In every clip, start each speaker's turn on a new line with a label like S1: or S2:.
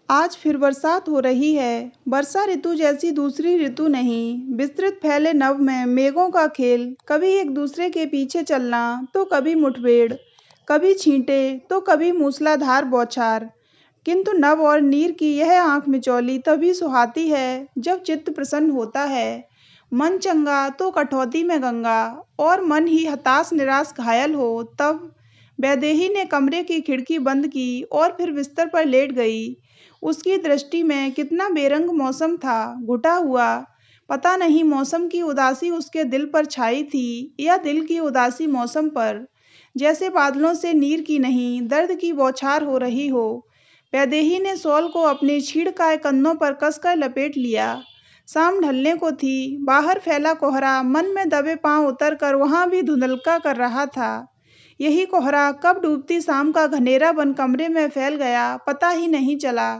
S1: आज फिर बरसात हो रही है। वर्षा ऋतु जैसी दूसरी ऋतु नहीं। विस्तृत फैले नभ में मेघों का खेल, कभी एक दूसरे के पीछे चलना, तो कभी मुठभेड़, कभी छींटे, तो कभी मूसलाधार बौछार। किंतु नभ और नीर की यह आंख मिचौली तभी सुहाती है जब चित्त प्रसन्न होता है। मन चंगा तो कटौती में गंगा, और मन ही हताश निराश घायल हो तब। वैदेही ने कमरे की खिड़की बंद की और फिर बिस्तर पर लेट गई। उसकी दृष्टि में कितना बेरंग मौसम था, घुटा हुआ। पता नहीं मौसम की उदासी उसके दिल पर छाई थी या दिल की उदासी मौसम पर। जैसे बादलों से नीर की नहीं, दर्द की बौछार हो रही हो। वैदेही ने शॉल को अपने छीड़काए कंधों पर कसकर लपेट लिया। शाम ढलने को थी। बाहर फैला कोहरा मन में दबे पांव उतरकर वहां भी धुंधलका कर रहा था। यही कोहरा कब डूबती शाम का घनेरा बन कमरे में फैल गया, पता ही नहीं चला।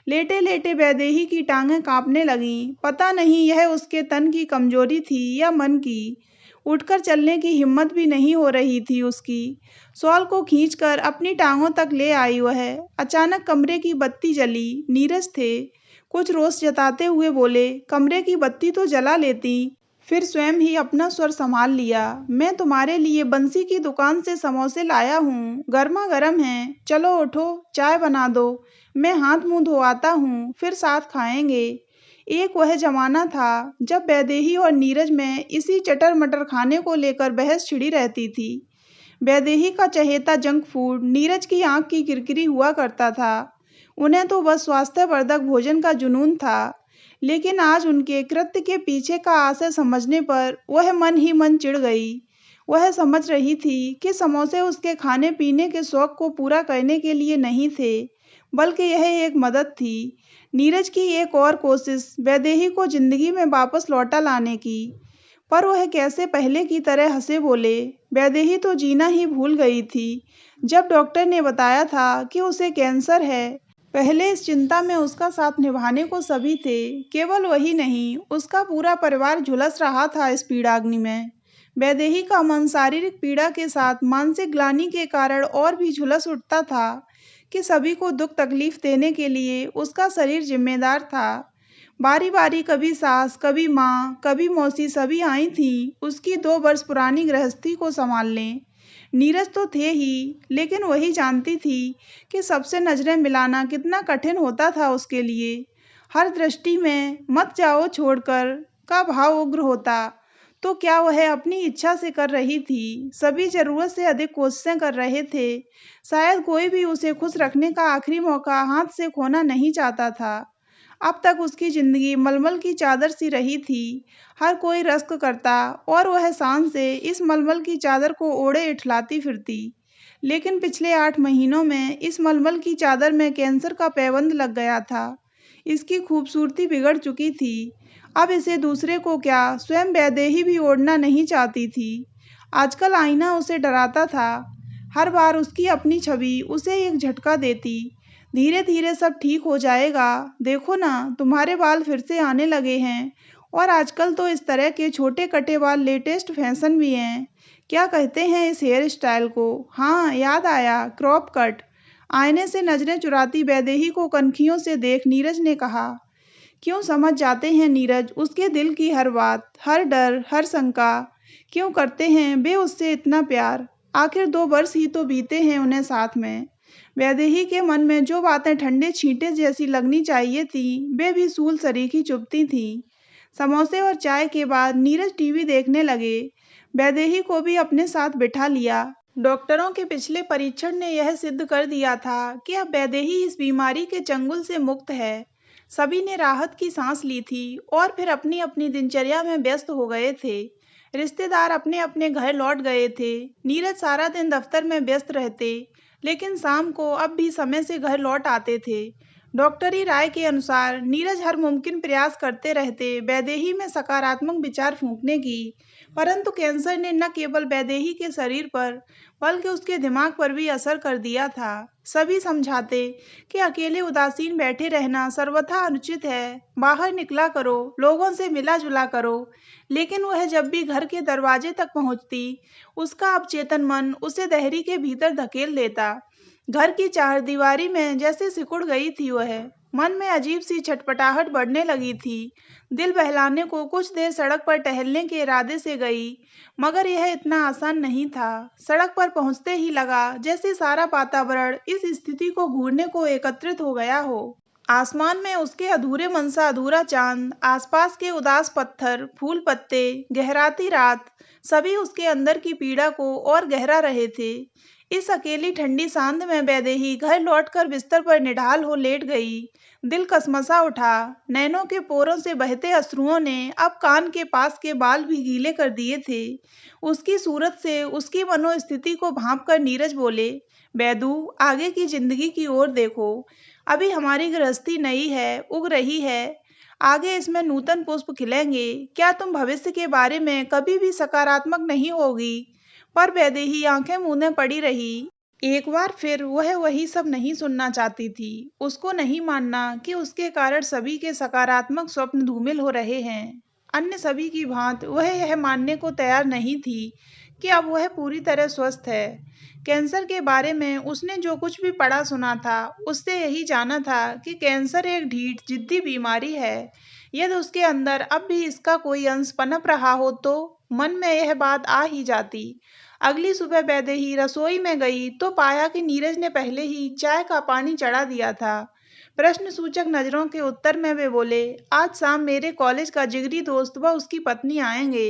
S1: लेटे लेटे वैदेही की टांगें कांपने लगीं। पता नहीं यह उसके तन की कमजोरी थी या मन की। उठकर चलने की हिम्मत भी नहीं हो रही थी उसकी। शॉल को खींचकर अपनी टांगों तक ले आई वह। अचानक कमरे की बत्ती जली। नीरज थे। कुछ रोष जताते हुए बोले, कमरे की बत्ती तो जला लेती। फिर स्वयं ही अपना स्वर संभाल लिया। मैं तुम्हारे लिए बंसी की दुकान से समोसे लाया हूँ, गर्मा गर्म हैं। चलो उठो, चाय बना दो। मैं हाथ मुंह धोआता हूँ, फिर साथ खाएंगे। एक वह जमाना था जब वैदेही और नीरज में इसी चटर मटर खाने को लेकर बहस छिड़ी रहती थी। वैदेही का चहेता जंक फूड, नीरज की आंख की किरकिरी हुआ करता था। उन्हें तो बस स्वास्थ्यवर्धक भोजन का जुनून था। लेकिन आज उनके कृत्य के पीछे का आशय समझने पर वह मन ही मन चिढ़ गई। वह समझ रही थी कि समोसे उसके खाने पीने के शौक को पूरा करने के लिए नहीं थे, बल्कि यह एक मदद थी। नीरज की एक और कोशिश वैदेही को जिंदगी में वापस लौटा लाने की। पर वह कैसे पहले की तरह हंसे बोले। वैदेही तो जीना ही भूल गई थी जब डॉक्टर ने बताया था कि उसे कैंसर है। पहले इस चिंता में उसका साथ निभाने को सभी थे। केवल वही नहीं, उसका पूरा परिवार झुलस रहा था इस पीड़ाग्नि में। वैदेही का मन शारीरिक पीड़ा के साथ मानसिक ग्लानि के कारण और भी झुलस उठता था कि सभी को दुख तकलीफ देने के लिए उसका शरीर जिम्मेदार था। बारी बारी कभी सास, कभी माँ, कभी मौसी सभी आई थीं उसकी 2 वर्ष पुरानी गृहस्थी को संभालने। नीरज तो थे ही, लेकिन वही जानती थी कि सबसे नजरें मिलाना कितना कठिन होता था उसके लिए। हर दृष्टि में मत जाओ छोड़कर का भाव उग्र होता। तो क्या वह अपनी इच्छा से कर रही थी? सभी जरूरत से अधिक कोशिशें कर रहे थे। शायद कोई भी उसे खुश रखने का आखिरी मौका हाथ से खोना नहीं चाहता था। अब तक उसकी जिंदगी मलमल की चादर सी रही थी। हर कोई रश्क करता और वह शान से इस मलमल की चादर को ओढ़े इठलाती फिरती। लेकिन पिछले 8 महीनों में इस मलमल की चादर में कैंसर का पैबंद लग गया था। इसकी खूबसूरती बिगड़ चुकी थी। अब इसे दूसरे को क्या, स्वयं वैदेही भी ओढ़ना नहीं चाहती थी। आजकल आईना उसे डराता था। हर बार उसकी अपनी छवि उसे एक झटका देती। धीरे धीरे सब ठीक हो जाएगा। देखो ना, तुम्हारे बाल फिर से आने लगे हैं। और आजकल तो इस तरह के छोटे कटे बाल लेटेस्ट फैशन भी हैं। क्या कहते हैं इस हेयर स्टाइल को? हाँ, याद आया, क्रॉप कट। आईने से नजरें चुराती वैदेही को कनखियों से देख नीरज ने कहा, क्यों समझ जाते हैं नीरज उसके दिल की हर बात, हर डर, हर शंका। क्यों करते हैं वे उससे इतना प्यार? आखिर 2 वर्ष ही तो बीते हैं उन्हें साथ में। वैदेही के मन में जो बातें ठंडे छींटे जैसी लगनी चाहिए थी, वे भी सूल सरीखी चुभती थीं। समोसे और चाय के बाद नीरज टीवी देखने लगे। वैदेही को भी अपने साथ बिठा लिया। डॉक्टरों के पिछले परीक्षण ने यह सिद्ध कर दिया था कि अब वैदेही इस बीमारी के चंगुल से मुक्त है। सभी ने राहत की सांस ली थी और फिर अपनी अपनी दिनचर्या में व्यस्त हो गए थे। रिश्तेदार अपने अपने घर लौट गए थे। नीरज सारा दिन दफ्तर में व्यस्त रहते, लेकिन शाम को अब भी समय से घर लौट आते थे। डॉक्टरी राय के अनुसार नीरज हर मुमकिन प्रयास करते रहते वैदेही में सकारात्मक विचार फूंकने की, परंतु कैंसर ने न केवल वैदेही के शरीर पर बल्कि उसके दिमाग पर भी असर कर दिया था। सभी समझाते कि अकेले उदासीन बैठे रहना सर्वथा अनुचित है, बाहर निकला करो, लोगों से मिला जुला करो। लेकिन वह जब भी घर के दरवाजे तक पहुंचती, उसका अवचेतन मन उसे दहरी के भीतर धकेल देता। घर की चारदीवारी में जैसे सिकुड़ गई थी वह। मन में अजीब सी छटपटाहट बढ़ने लगी थी। दिल बहलाने को कुछ देर सड़क पर टहलने के इरादे से गई, मगर यह इतना आसान नहीं था। सड़क पर पहुंचते ही लगा जैसे सारा वातावरण इस स्थिति को घूरने को एकत्रित हो गया हो। आसमान में उसके अधूरे मन सा अधूरा चांद, आसपास के उदास पत्थर, फूल पत्ते, गहराती रात, सभी उसके अंदर की पीड़ा को और गहरा रहे थे। इस अकेली ठंडी सांध में वैदेही घर लौटकर बिस्तर पर निढाल हो लेट गई। दिल कसमसा उठा। नैनों के पोरों से बहते अश्रुओं ने अब कान के पास के बाल भी गीले कर दिए थे। उसकी सूरत से उसकी मनोस्थिति को भांप कर नीरज बोले, बैदू, आगे की जिंदगी की ओर देखो। अभी हमारी गृहस्थी नई है, उग रही है। आगे इसमें नूतन पुष्प खिलेंगे। क्या तुम भविष्य के बारे में कभी भी सकारात्मक नहीं होगी? पर वैदेही आंखें मूंदे पड़ी रही। एक बार फिर वह वही सब नहीं सुनना चाहती थी। उसको नहीं मानना कि उसके कारण सभी के सकारात्मक स्वप्न धूमिल हो रहे हैं। अन्य सभी की भांति वह यह मानने को तैयार नहीं थी कि अब वह पूरी तरह स्वस्थ है। कैंसर के बारे में उसने जो कुछ भी पढ़ा सुना था, उससे यही जाना था कि कैंसर एक ढीठ जिद्दी बीमारी है। यदि उसके अंदर अब भी इसका कोई अंश पनप रहा हो तो मन में यह बात आ ही जाती। अगली सुबह वैदेही रसोई में गई तो पाया कि नीरज ने पहले ही चाय का पानी चढ़ा दिया था। प्रश्न सूचक नजरों के उत्तर में वे बोले, आज शाम मेरे कॉलेज का जिगरी दोस्त व उसकी पत्नी आएंगे।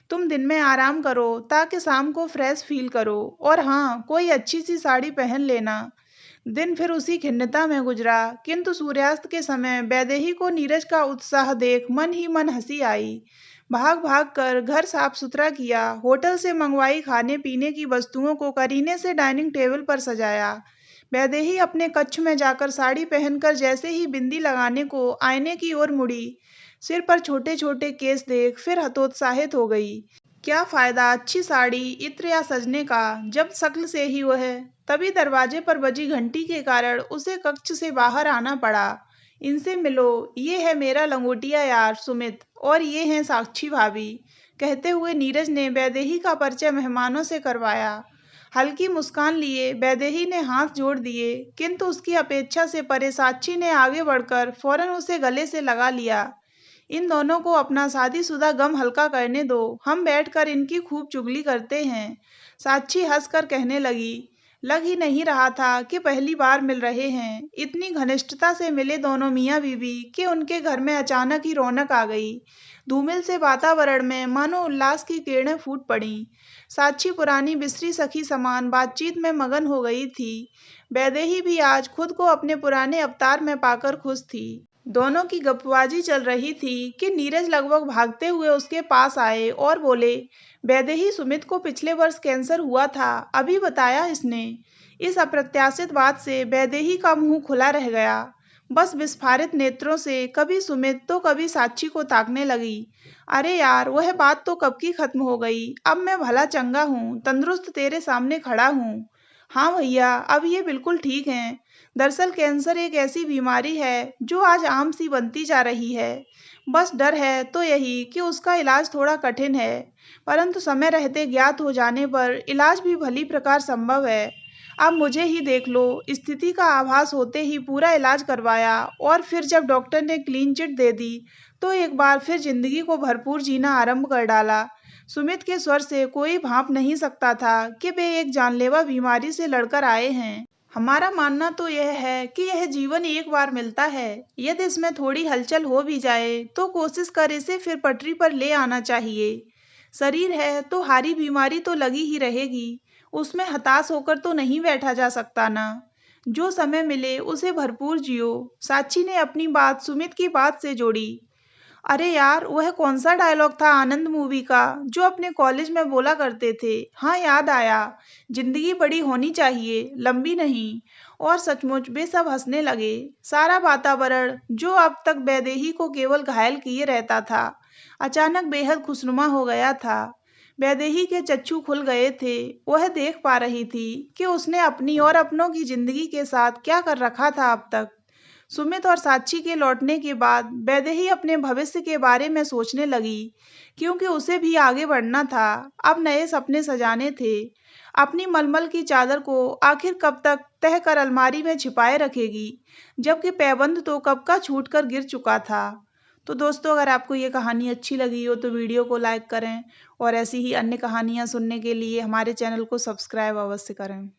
S1: तुम दिन में आराम करो ताकि शाम को फ्रेश फील करो, और हाँ, कोई अच्छी सी साड़ी पहन लेना। दिन फिर उसी खिन्नता में गुजरा, किंतु सूर्यास्त के समय वैदेही को नीरज का उत्साह देख मन ही मन हंसी आई। भाग भाग कर घर साफ सुथरा किया, होटल से मंगवाई खाने पीने की वस्तुओं को करीने से डाइनिंग टेबल पर सजाया। वैदेही अपने कक्ष में जाकर साड़ी पहनकर जैसे ही बिंदी लगाने को आईने की ओर मुड़ी, सिर पर छोटे छोटे केस देख फिर हतोत्साहित हो गई। क्या फायदा अच्छी साड़ी, इत्र या सजने का, जब शक्ल से ही वह। तभी दरवाजे पर बजी घंटी के कारण उसे कक्ष से बाहर आना पड़ा। इनसे मिलो, ये है मेरा लंगोटिया यार सुमित, और ये हैं साक्षी भाभी। कहते हुए नीरज ने वैदेही का परिचय मेहमानों से करवाया। हल्की मुस्कान लिए वैदेही ने हाथ जोड़ दिए, किंतु उसकी अपेक्षा से परे साक्षी ने आगे बढ़कर फौरन उसे गले से लगा लिया। इन दोनों को अपना शादीशुदा गम हल्का करने दो, हम बैठकर इनकी खूब चुगली करते हैं। साक्षी हंसकर कहने लगी। लग ही नहीं रहा था कि पहली बार मिल रहे हैं। इतनी घनिष्ठता से मिले दोनों मियाँ बीवी कि उनके घर में अचानक ही रौनक आ गई। धूमिल से वातावरण में मानो उल्लास की किरणें फूट पड़ी। साक्षी पुरानी बिसरी सखी समान बातचीत में मगन हो गई थी। वैदेही भी आज खुद को अपने पुराने अवतार में पाकर खुश थी। दोनों की गपबाजी चल रही थी कि नीरज लगभग भागते हुए उसके पास आए और बोले, वैदेही, सुमित को पिछले वर्ष कैंसर हुआ था, अभी बताया इसने। इस अप्रत्याशित बात से वैदेही का मुंह खुला रह गया। बस विस्फारित नेत्रों से कभी सुमित तो कभी साक्षी को ताकने लगी। अरे यार, वह बात तो कब की खत्म हो गई। अब मैं भला चंगा हूँ, तंदुरुस्त तेरे सामने खड़ा हूँ। हाँ भैया, अब ये बिल्कुल ठीक हैं। दरअसल कैंसर एक ऐसी बीमारी है जो आज आम सी बनती जा रही है। बस डर है तो यही कि उसका इलाज थोड़ा कठिन है, परंतु समय रहते ज्ञात हो जाने पर इलाज भी भली प्रकार संभव है। अब मुझे ही देख लो, स्थिति का आभास होते ही पूरा इलाज करवाया, और फिर जब डॉक्टर ने क्लीन चिट दे दी तो एक बार फिर जिंदगी को भरपूर जीना आरंभ कर डाला। सुमित के स्वर से कोई भांप नहीं सकता था कि वे एक जानलेवा बीमारी से लड़कर आए हैं। हमारा मानना तो यह है कि यह जीवन एक बार मिलता है। यदि इसमें थोड़ी हलचल हो भी जाए तो कोशिश कर इसे फिर पटरी पर ले आना चाहिए। शरीर है तो हारी बीमारी तो लगी ही रहेगी, उसमें हताश होकर तो नहीं बैठा जा सकता ना। जो समय मिले उसे भरपूर जियो। साक्षी ने अपनी बात सुमित की बात से जोड़ी। अरे यार, वह कौन सा डायलॉग था आनंद मूवी का जो अपने कॉलेज में बोला करते थे? हाँ, याद आया। जिंदगी बड़ी होनी चाहिए, लंबी नहीं। और सचमुच वे सब हंसने लगे। सारा वातावरण जो अब तक वैदेही को केवल घायल किए रहता था, अचानक बेहद खुशनुमा हो गया था। वैदेही के चक्षु खुल गए थे। वह देख पा रही थी कि उसने अपनी और अपनों की जिंदगी के साथ क्या कर रखा था अब तक। सुमित और साक्षी के लौटने के बाद वैदेही अपने भविष्य के बारे में सोचने लगी, क्योंकि उसे भी आगे बढ़ना था। अब नए सपने सजाने थे। अपनी मलमल की चादर को आखिर कब तक तह कर अलमारी में छिपाए रखेगी, जबकि पैबंद तो कब का छूट कर गिर चुका था। तो दोस्तों, अगर आपको ये कहानी अच्छी लगी हो तो वीडियो को लाइक करें और ऐसी ही अन्य कहानियाँ सुनने के लिए हमारे चैनल को सब्सक्राइब अवश्य करें।